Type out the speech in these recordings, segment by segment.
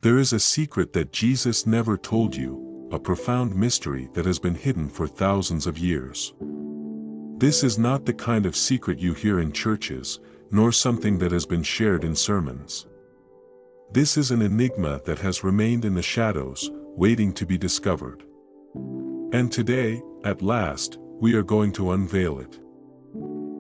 There is a secret that Jesus never told you, a profound mystery that has been hidden for thousands of years. This is not the kind of secret you hear in churches, nor something that has been shared in sermons. This is an enigma that has remained in the shadows, waiting to be discovered. And today, at last, we are going to unveil it.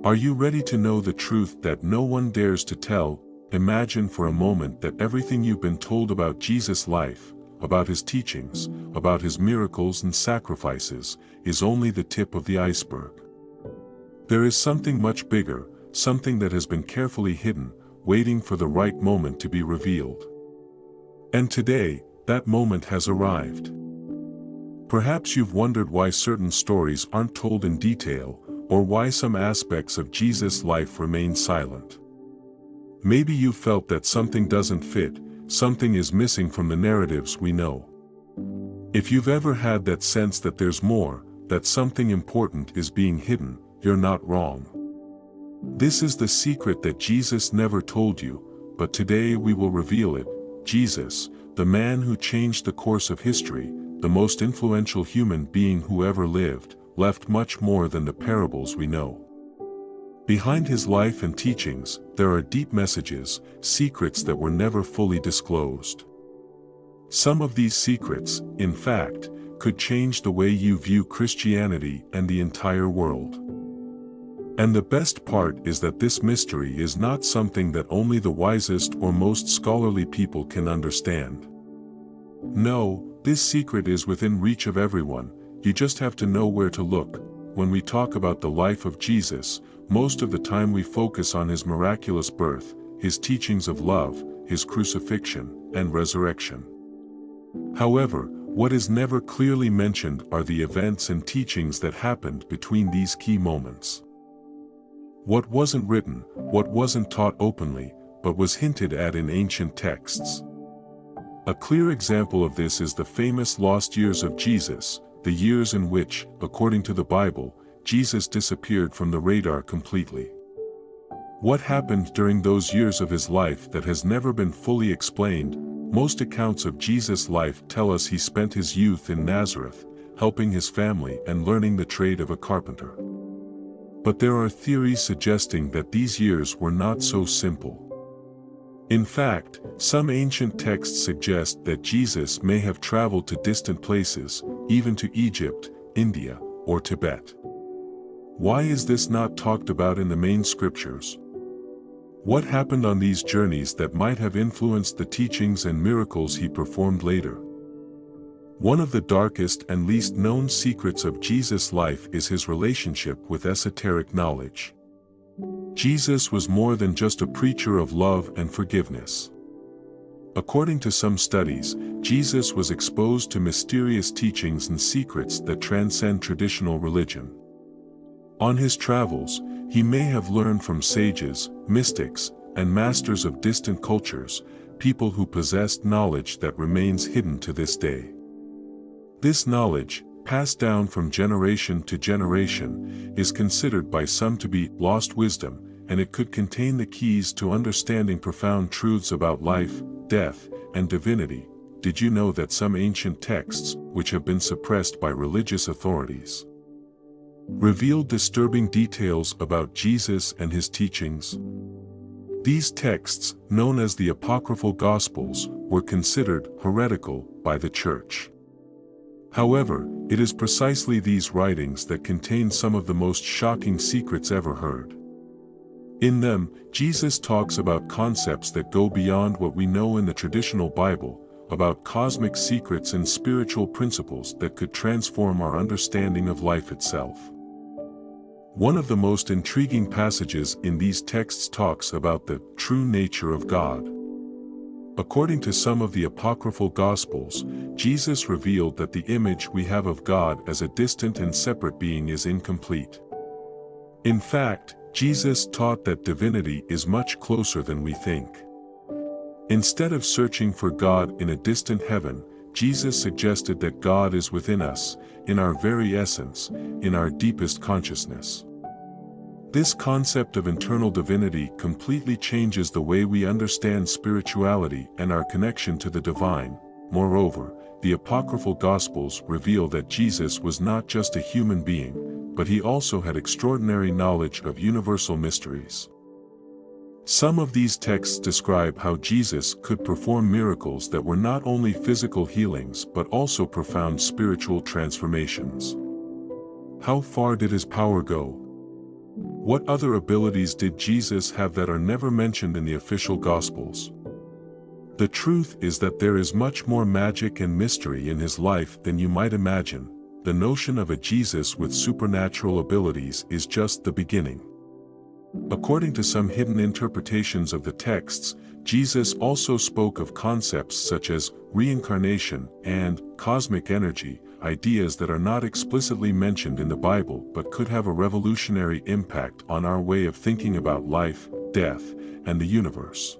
Are you ready to know the truth that no one dares to tell? Imagine for a moment that everything you've been told about Jesus' life, about his teachings, about his miracles and sacrifices, is only the tip of the iceberg. There is something much bigger, something that has been carefully hidden, waiting for the right moment to be revealed. And today, that moment has arrived. Perhaps you've wondered why certain stories aren't told in detail, or why some aspects of Jesus' life remain silent. Maybe you've felt that something doesn't fit, something is missing from the narratives we know. If you've ever had that sense that there's more, that something important is being hidden, you're not wrong. This is the secret that Jesus never told you, but today we will reveal it. Jesus, the man who changed the course of history, the most influential human being who ever lived, left much more than the parables we know. Behind his life and teachings, there are deep messages, secrets that were never fully disclosed. Some of these secrets, in fact, could change the way you view Christianity and the entire world. And the best part is that this mystery is not something that only the wisest or most scholarly people can understand. No, this secret is within reach of everyone, you just have to know where to look. When we talk about the life of Jesus, most of the time we focus on his miraculous birth, his teachings of love, his crucifixion, and resurrection. However, what is never clearly mentioned are the events and teachings that happened between these key moments. What wasn't written, what wasn't taught openly, but was hinted at in ancient texts. A clear example of this is the famous lost years of Jesus, the years in which, according to the Bible, Jesus disappeared from the radar completely. What happened during those years of his life that has never been fully explained? Most accounts of Jesus' life tell us he spent his youth in Nazareth, helping his family and learning the trade of a carpenter. But there are theories suggesting that these years were not so simple. In fact, some ancient texts suggest that Jesus may have traveled to distant places, even to Egypt, India, or Tibet. Why is this not talked about in the main scriptures? What happened on these journeys that might have influenced the teachings and miracles he performed later? One of the darkest and least known secrets of Jesus' life is his relationship with esoteric knowledge. Jesus was more than just a preacher of love and forgiveness. According to some studies, Jesus was exposed to mysterious teachings and secrets that transcend traditional religion. On his travels, he may have learned from sages, mystics, and masters of distant cultures, people who possessed knowledge that remains hidden to this day. This knowledge, passed down from generation to generation, is considered by some to be lost wisdom, and it could contain the keys to understanding profound truths about life, death, and divinity. Did you know that some ancient texts, which have been suppressed by religious authorities, reveal disturbing details about Jesus and his teachings? These texts, known as the Apocryphal Gospels, were considered heretical by the Church. However, it is precisely these writings that contain some of the most shocking secrets ever heard. In them, Jesus talks about concepts that go beyond what we know in the traditional Bible, about cosmic secrets and spiritual principles that could transform our understanding of life itself. One of the most intriguing passages in these texts talks about the true nature of God. According to some of the Apocryphal Gospels, Jesus revealed that the image we have of God as a distant and separate being is incomplete. In fact, Jesus taught that divinity is much closer than we think. Instead of searching for God in a distant heaven, Jesus suggested that God is within us, in our very essence, in our deepest consciousness. This concept of internal divinity completely changes the way we understand spirituality and our connection to the divine. Moreover, the apocryphal Gospels reveal that Jesus was not just a human being, but he also had extraordinary knowledge of universal mysteries. Some of these texts describe how Jesus could perform miracles that were not only physical healings but also profound spiritual transformations. How far did his power go? What other abilities did Jesus have that are never mentioned in the official Gospels? The truth is that there is much more magic and mystery in his life than you might imagine. The notion of a Jesus with supernatural abilities is just the beginning. According to some hidden interpretations of the texts, Jesus also spoke of concepts such as reincarnation and cosmic energy, ideas that are not explicitly mentioned in the Bible but could have a revolutionary impact on our way of thinking about life, death, and the universe.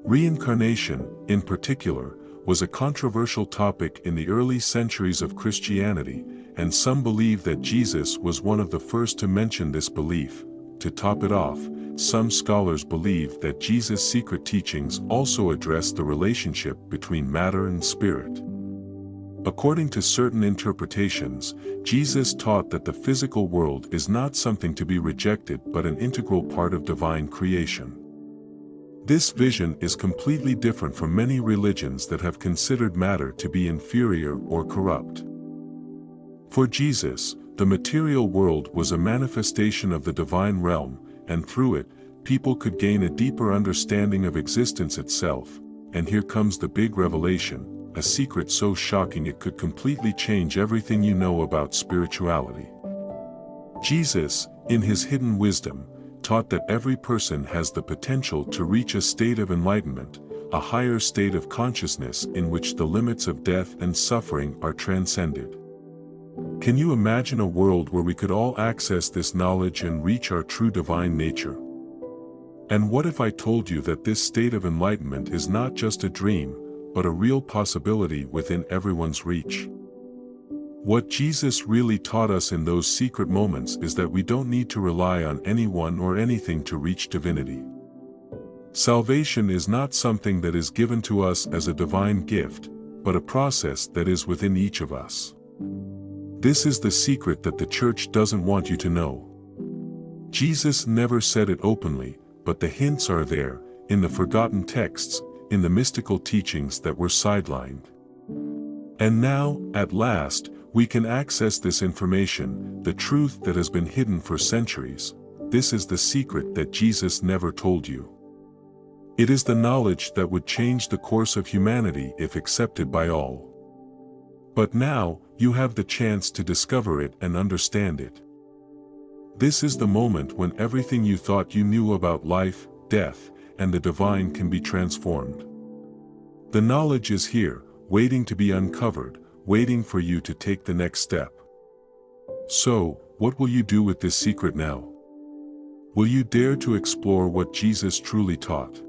Reincarnation, in particular, was a controversial topic in the early centuries of Christianity, and some believe that Jesus was one of the first to mention this belief. To top it off, some scholars believe that Jesus' secret teachings also address the relationship between matter and spirit. According to certain interpretations, Jesus taught that the physical world is not something to be rejected but an integral part of divine creation. This vision is completely different from many religions that have considered matter to be inferior or corrupt. For Jesus, the material world was a manifestation of the divine realm, and through it, people could gain a deeper understanding of existence itself. And here comes the big revelation, a secret so shocking it could completely change everything you know about spirituality. Jesus, in his hidden wisdom, taught that every person has the potential to reach a state of enlightenment, a higher state of consciousness in which the limits of death and suffering are transcended. Can you imagine a world where we could all access this knowledge and reach our true divine nature? And what if I told you that this state of enlightenment is not just a dream, but a real possibility within everyone's reach? What Jesus really taught us in those secret moments is that we don't need to rely on anyone or anything to reach divinity. Salvation is not something that is given to us as a divine gift, but a process that is within each of us. This is the secret that the church doesn't want you to know. Jesus never said it openly, but the hints are there, in the forgotten texts, in the mystical teachings that were sidelined. And now, at last, we can access this information, the truth that has been hidden for centuries. This is the secret that Jesus never told you. It is the knowledge that would change the course of humanity if accepted by all. But now, you have the chance to discover it and understand it. This is the moment when everything you thought you knew about life, death, and the divine can be transformed. The knowledge is here, waiting to be uncovered, waiting for you to take the next step. So, what will you do with this secret now? Will you dare to explore what Jesus truly taught?